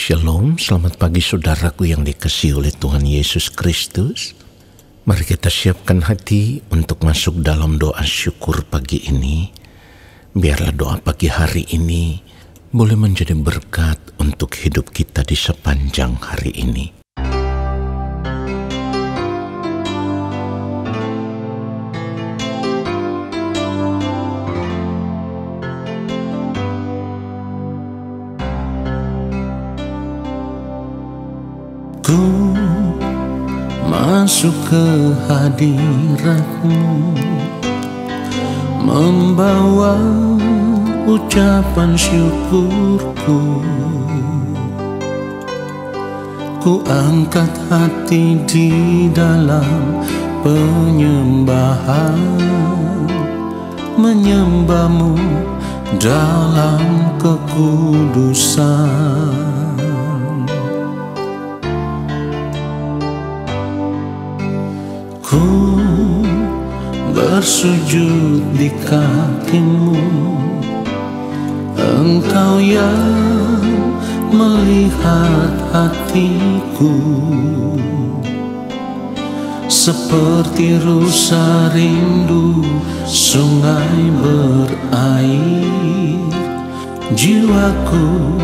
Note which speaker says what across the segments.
Speaker 1: Shalom, selamat pagi saudaraku yang dikasihi oleh Tuhan Yesus Kristus. Mari kita siapkan hati untuk masuk dalam doa syukur pagi ini. Biarlah doa pagi hari ini boleh menjadi berkat untuk hidup kita di sepanjang hari ini. Ku masuk ke hadirat-Mu, membawa ucapan syukurku. Ku angkat hati di dalam penyembahan, menyembah-Mu dalam kekudusan. Ku bersujud di kaki-Mu, Engkau yang melihat hatiku. Seperti rusa rindu sungai berair, jiwaku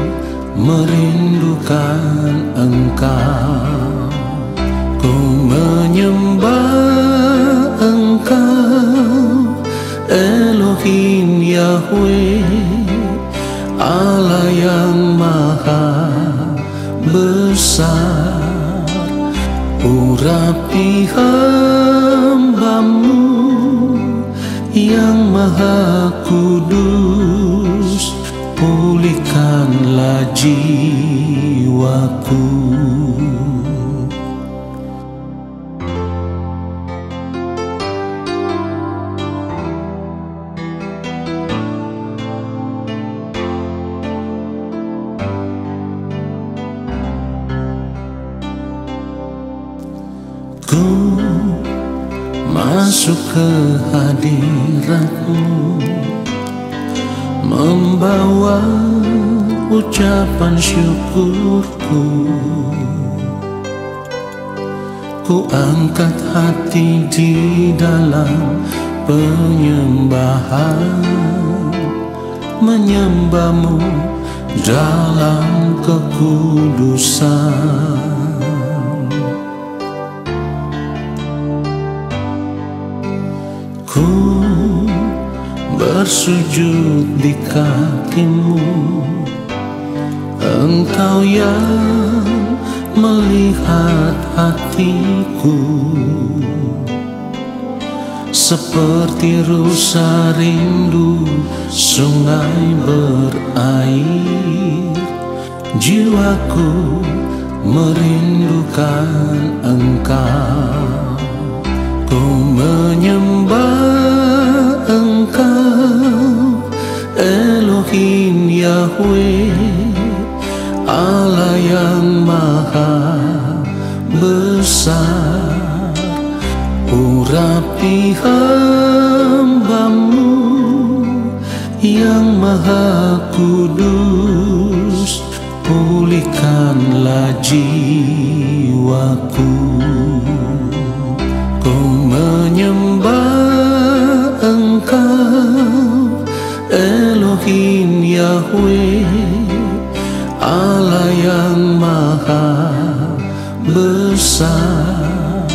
Speaker 1: merindukan Engkau. Ku menyembah Engkau, Elohim Yahweh, Allah yang maha besar. Urapi hamba-Mu yang maha kudus, pulihkanlah jiwaku. Ku masuk ke hadirat-Mu, membawa ucapan syukurku. Ku angkat hati di dalam penyembahan, menyembah-Mu dalam kekudusan. Ku bersujud di kaki-Mu, Engkau yang melihat hatiku. Seperti rusa rindu sungai berair, jiwaku merindukan Engkau. Ku menyembah Engkau, Elohim Yahweh, Allah yang maha besar. Urapi hamba-Mu yang maha kudus, pulihkanlah jiwaku. Ku menyembah Engkau, Elohim Yahweh, Allah yang maha besar.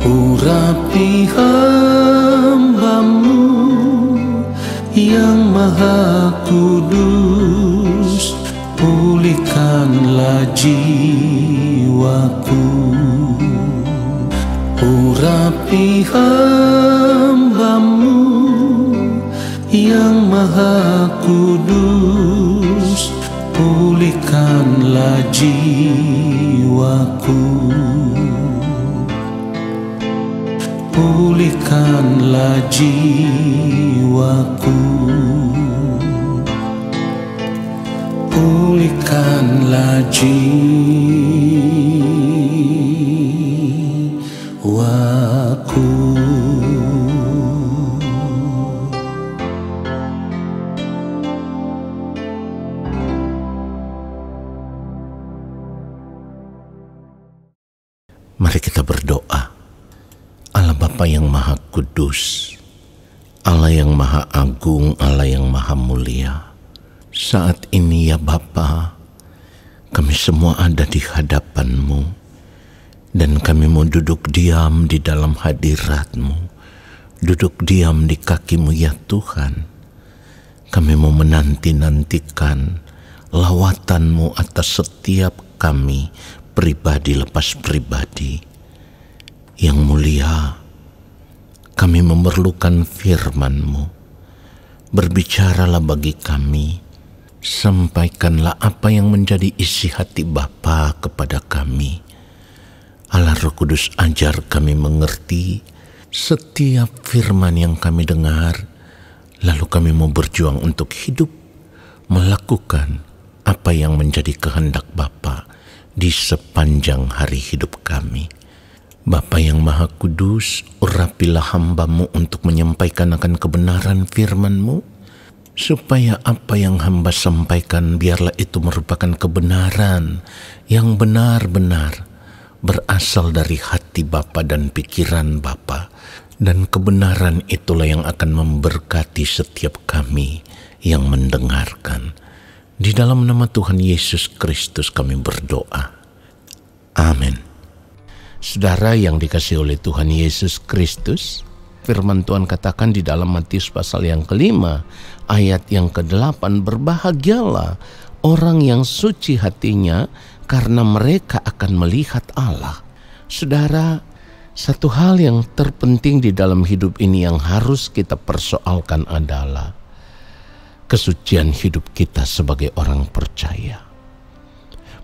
Speaker 1: Urapi hamba-Mu yang maha kudus, pulihkanlah jiwaku. Urapi hamba-Mu yang maha kudus, pulihkanlah jiwaku. Pulihkanlah jiwaku. Pulihkanlah jiwaku. Bapa yang Maha Kudus, Allah yang Maha Agung, Allah yang Maha Mulia, saat ini ya Bapa, kami semua ada di hadapan-Mu, dan kami mau duduk diam di dalam hadirat-Mu, duduk diam di kaki-Mu ya Tuhan. Kami mau menanti-nantikan lawatan-Mu atas setiap kami, pribadi lepas pribadi. Yang mulia, kami memerlukan firman-Mu. Berbicaralah bagi kami, sampaikanlah apa yang menjadi isi hati Bapa kepada kami. Allah Roh Kudus, ajar kami mengerti setiap firman yang kami dengar, lalu kami mau berjuang untuk hidup, melakukan apa yang menjadi kehendak Bapa di sepanjang hari hidup kami. Bapa yang Maha Kudus, urapilah hamba-Mu untuk menyampaikan akan kebenaran firman-Mu, supaya apa yang hamba sampaikan biarlah itu merupakan kebenaran yang benar-benar berasal dari hati Bapa dan pikiran Bapa, dan kebenaran itulah yang akan memberkati setiap kami yang mendengarkan. Di dalam nama Tuhan Yesus Kristus kami berdoa. Amin. Saudara yang dikasihi oleh Tuhan Yesus Kristus, firman Tuhan katakan di dalam Matius pasal yang ke-5 ayat yang ke-8, berbahagialah orang yang suci hatinya karena mereka akan melihat Allah. Saudara, satu hal yang terpenting di dalam hidup ini yang harus kita persoalkan adalah kesucian hidup kita sebagai orang percaya.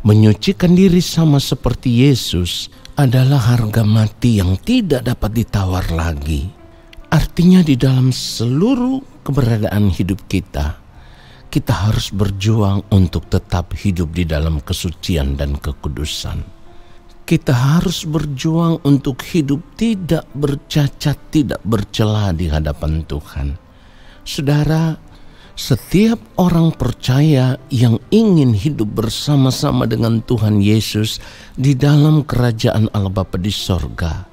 Speaker 1: Menyucikan diri sama seperti Yesus adalah harga mati yang tidak dapat ditawar lagi. Artinya di dalam seluruh keberadaan hidup kita, kita harus berjuang untuk tetap hidup di dalam kesucian dan kekudusan. Kita harus berjuang untuk hidup tidak bercacat, tidak bercela di hadapan Tuhan. Saudara, setiap orang percaya yang ingin hidup bersama-sama dengan Tuhan Yesus di dalam kerajaan Allah Bapa di sorga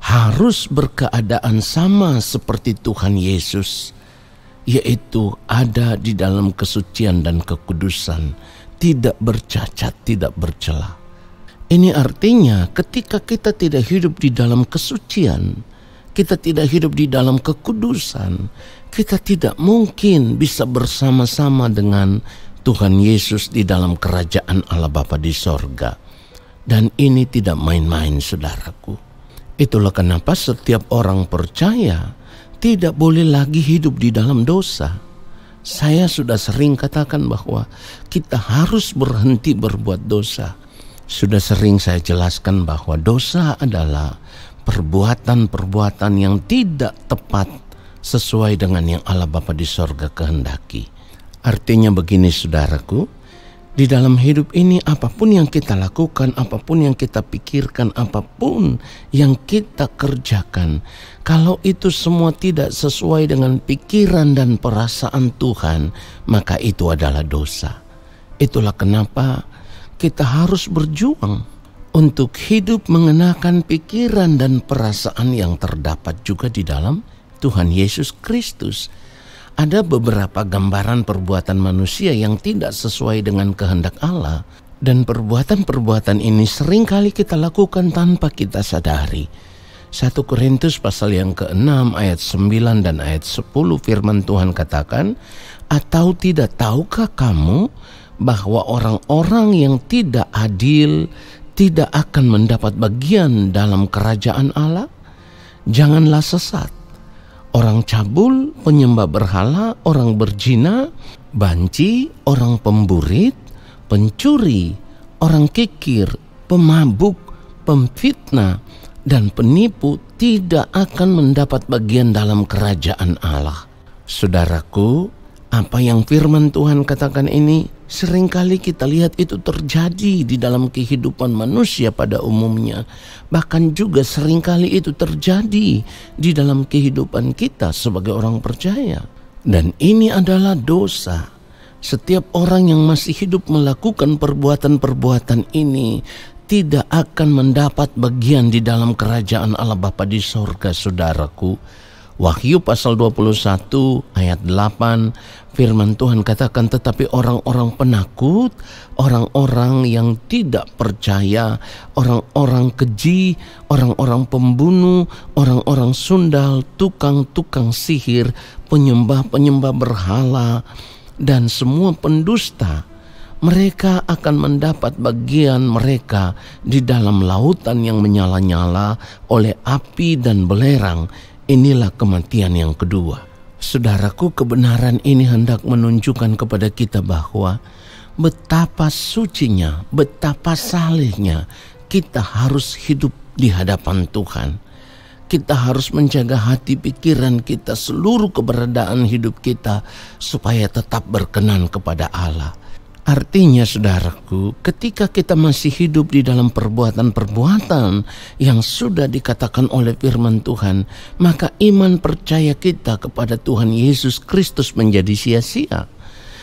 Speaker 1: harus berkeadaan sama seperti Tuhan Yesus, yaitu ada di dalam kesucian dan kekudusan, tidak bercacat, tidak bercela. Ini artinya ketika kita tidak hidup di dalam kesucian, kita tidak hidup di dalam kekudusan, kita tidak mungkin bisa bersama-sama dengan Tuhan Yesus di dalam kerajaan Allah Bapa di sorga. Dan ini tidak main-main, saudaraku. Itulah kenapa setiap orang percaya tidak boleh lagi hidup di dalam dosa. Saya sudah sering katakan bahwa kita harus berhenti berbuat dosa. Sudah sering saya jelaskan bahwa dosa adalah perbuatan-perbuatan yang tidak tepat sesuai dengan yang Allah Bapa di sorga kehendaki. Artinya begini saudaraku, di dalam hidup ini apapun yang kita lakukan, apapun yang kita pikirkan, apapun yang kita kerjakan, kalau itu semua tidak sesuai dengan pikiran dan perasaan Tuhan, maka itu adalah dosa. Itulah kenapa kita harus berjuang untuk hidup mengenakan pikiran dan perasaan yang terdapat juga di dalam Tuhan Yesus Kristus. Ada beberapa gambaran perbuatan manusia yang tidak sesuai dengan kehendak Allah, dan perbuatan-perbuatan ini seringkali kita lakukan tanpa kita sadari. 1 Korintus pasal yang ke-6 ayat 9 dan ayat 10 firman Tuhan katakan, "Atau tidak tahukah kamu bahwa orang-orang yang tidak adil tidak akan mendapat bagian dalam kerajaan Allah? Janganlah sesat. Orang cabul, penyembah berhala, orang berzina, banci, orang pemburit, pencuri, orang kikir, pemabuk, pemfitnah, dan penipu tidak akan mendapat bagian dalam kerajaan Allah." Saudaraku, apa yang firman Tuhan katakan ini seringkali kita lihat itu terjadi di dalam kehidupan manusia pada umumnya. Bahkan juga seringkali itu terjadi di dalam kehidupan kita sebagai orang percaya. Dan ini adalah dosa. Setiap orang yang masih hidup melakukan perbuatan-perbuatan ini tidak akan mendapat bagian di dalam kerajaan Allah Bapa di sorga, saudaraku. Wahyu pasal 21 ayat 8, firman Tuhan katakan, tetapi orang-orang penakut, orang-orang yang tidak percaya, orang-orang keji, orang-orang pembunuh, orang-orang sundal, tukang-tukang sihir, penyembah-penyembah berhala, dan semua pendusta, mereka akan mendapat bagian mereka di dalam lautan yang menyala-nyala oleh api dan belerang. Inilah kematian yang kedua. Saudaraku, kebenaran ini hendak menunjukkan kepada kita bahwa betapa sucinya, betapa salehnya kita harus hidup di hadapan Tuhan. Kita harus menjaga hati pikiran kita, seluruh keberadaan hidup kita, supaya tetap berkenan kepada Allah. Artinya, saudaraku, ketika kita masih hidup di dalam perbuatan-perbuatan yang sudah dikatakan oleh firman Tuhan, maka iman percaya kita kepada Tuhan Yesus Kristus menjadi sia-sia.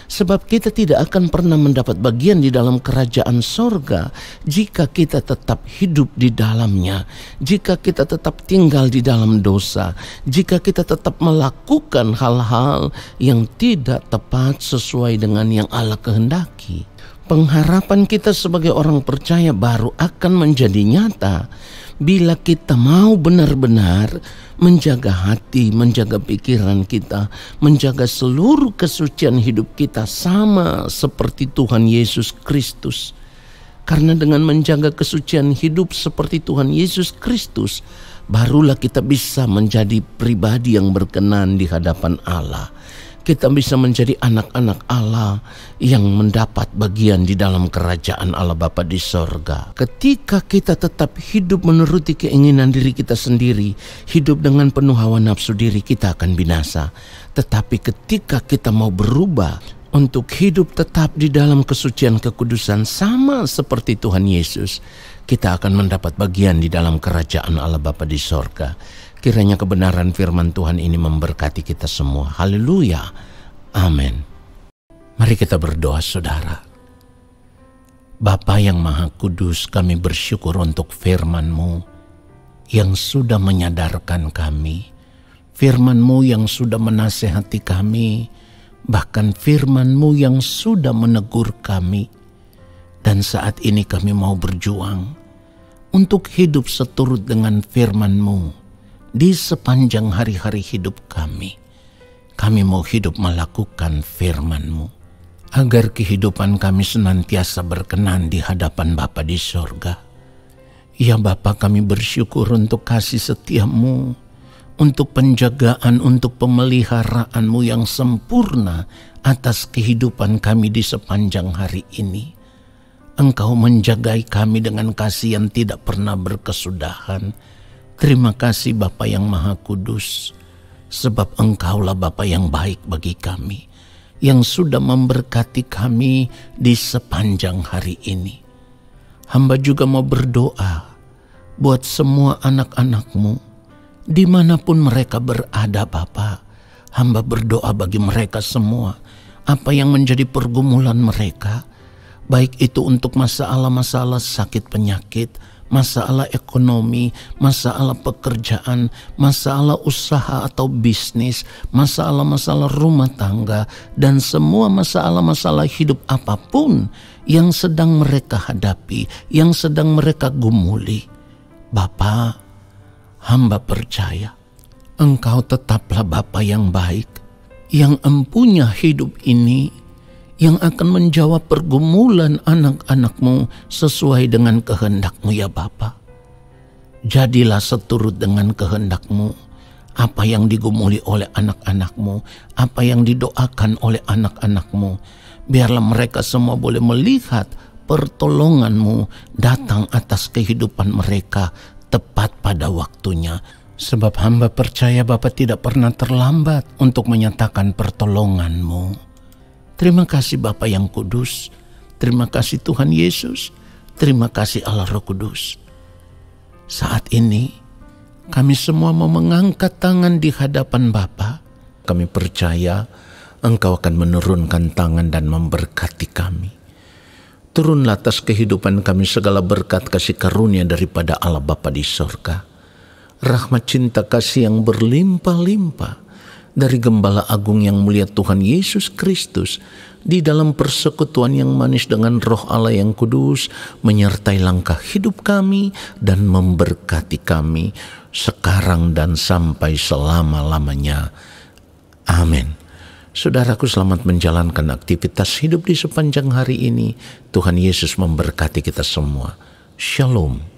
Speaker 1: Sebab kita tidak akan pernah mendapat bagian di dalam kerajaan sorga jika kita tetap hidup di dalamnya, jika kita tetap tinggal di dalam dosa, jika kita tetap melakukan hal-hal yang tidak tepat sesuai dengan yang Allah kehendaki. Pengharapan kita sebagai orang percaya baru akan menjadi nyata bila kita mau benar-benar menjaga hati, menjaga pikiran kita, menjaga seluruh kesucian hidup kita sama seperti Tuhan Yesus Kristus. Karena dengan menjaga kesucian hidup seperti Tuhan Yesus Kristus, barulah kita bisa menjadi pribadi yang berkenan di hadapan Allah. Kita bisa menjadi anak-anak Allah yang mendapat bagian di dalam kerajaan Allah Bapa di sorga. Ketika kita tetap hidup menuruti keinginan diri kita sendiri, hidup dengan penuh hawa nafsu diri, kita akan binasa. Tetapi ketika kita mau berubah untuk hidup tetap di dalam kesucian kekudusan sama seperti Tuhan Yesus, kita akan mendapat bagian di dalam kerajaan Allah Bapa di sorga. Kiranya kebenaran firman Tuhan ini memberkati kita semua. Haleluya. Amin. Mari kita berdoa, saudara. Bapa yang Maha Kudus, kami bersyukur untuk firman-Mu yang sudah menyadarkan kami, firman-Mu yang sudah menasehati kami, bahkan firman-Mu yang sudah menegur kami. Dan saat ini kami mau berjuang untuk hidup seturut dengan firman-Mu. Di sepanjang hari-hari hidup kami mau hidup melakukan firman-Mu, agar kehidupan kami senantiasa berkenan di hadapan Bapa di sorga. Ya Bapa, kami bersyukur untuk kasih setia-Mu, untuk penjagaan, untuk pemeliharaan-Mu yang sempurna atas kehidupan kami di sepanjang hari ini. Engkau menjagai kami dengan kasih yang tidak pernah berkesudahan. Terima kasih Bapa yang Maha Kudus, sebab Engkaulah Bapa yang baik bagi kami, yang sudah memberkati kami di sepanjang hari ini. Hamba juga mau berdoa buat semua anak-anak-Mu, dimanapun mereka berada Bapa. Hamba berdoa bagi mereka semua, apa yang menjadi pergumulan mereka, baik itu untuk masalah-masalah sakit penyakit, masalah ekonomi, masalah pekerjaan, masalah usaha atau bisnis, masalah-masalah rumah tangga, dan semua masalah-masalah hidup apapun yang sedang mereka hadapi, yang sedang mereka gumuli. Bapa, hamba percaya Engkau tetaplah Bapa yang baik, yang empunya hidup ini, yang akan menjawab pergumulan anak-anak-Mu sesuai dengan kehendak-Mu ya Bapa. Jadilah seturut dengan kehendak-Mu, apa yang digumuli oleh anak-anak-Mu, apa yang didoakan oleh anak-anak-Mu. Biarlah mereka semua boleh melihat pertolongan-Mu datang atas kehidupan mereka tepat pada waktunya. Sebab hamba percaya Bapa tidak pernah terlambat untuk menyatakan pertolongan-Mu. Terima kasih Bapa yang kudus, terima kasih Tuhan Yesus, terima kasih Allah Roh Kudus. Saat ini kami semua mau mengangkat tangan di hadapan Bapa. Kami percaya Engkau akan menurunkan tangan dan memberkati kami. Turunlah atas kehidupan kami segala berkat kasih karunia daripada Allah Bapa di sorga. Rahmat cinta kasih yang berlimpah-limpah dari Gembala Agung yang mulia Tuhan Yesus Kristus, di dalam persekutuan yang manis dengan Roh Allah yang kudus, menyertai langkah hidup kami dan memberkati kami sekarang dan sampai selama-lamanya. Amin. Saudaraku, selamat menjalankan aktivitas hidup di sepanjang hari ini. Tuhan Yesus memberkati kita semua. Shalom.